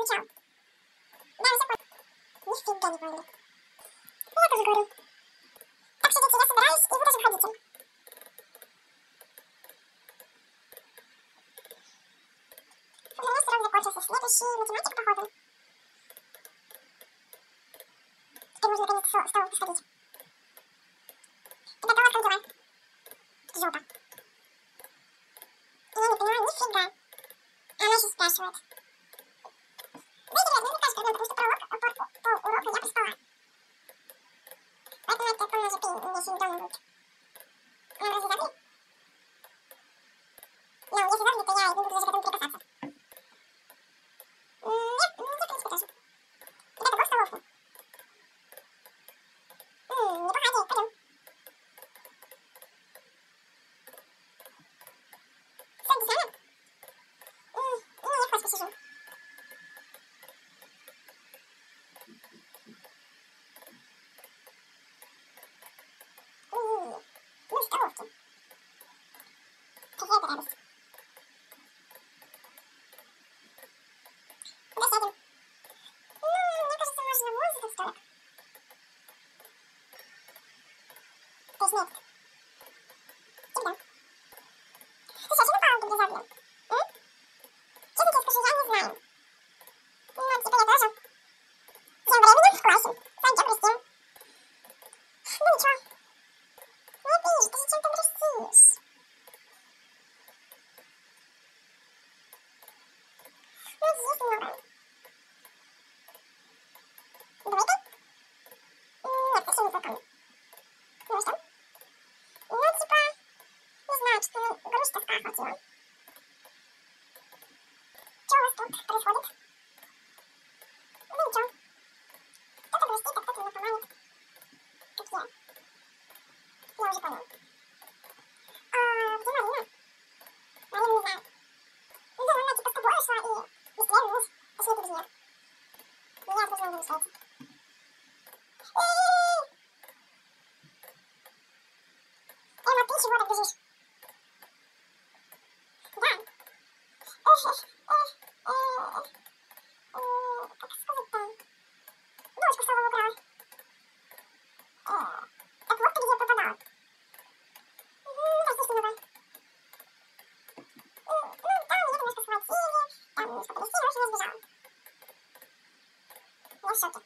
замечал. Да, все понял. Нифига не поняли. Ну, я тоже говорю. Так что, дети, я собираюсь, и вы тоже входите. Для меня урок закончился. Следующий математика, походу. Теперь можно наконец-то в стол сходить. Ты готова, как дела? Жопа. Я не понимаю нифига. Она еще спрашивает. Да, ребят, ну это каждый предмет, потому что по уроку я поспала. Поэтому это полная же пень, мне сегодня дома будет. А разве задали? Ну, если задали, то я не буду даже к этому прикасаться. Нет, ну я в принципе тоже. Ребята, был в столовку? Неплохая идея, пойдем. Саня, ты с нами? Ну, я в классе посижу. Ну, в столовке. Какая это радость. Куда сядем? Мне кажется, можно вон за тот столик. То есть нет. Всегда. Ты что, напал обязательно? Честно тебе скажу, я не знаю. Ну, теперь я тоже. Тем временем в классе. Пойдем грустим. Ну ничего. Не пишь, ты зачем ты грустишь? Ну, есть много. Двойка? Нет, совсем не знакомы. Ну что? Ну, типа, не знаю, что мне грусть тоска охватила. Что у вас тут происходит? Ну ничего. Кто-то грустит, а кто-то наркоманит. Как я. Я уже понял. А где Марина? Марина не знаю. Ну, она типа с тобой ушла и быстрее вернулась. Точнее, ты без нее. Меня тоже не замечается. Эмма, ты чего так бежишь? Да. Как сказать-то? Дочку с собой украла. Так вот ты где попадала. Подожди, что надо. Ну, там ее немножко схватили, там немножко потрясили, в общем, я сбежала. Я в шоке.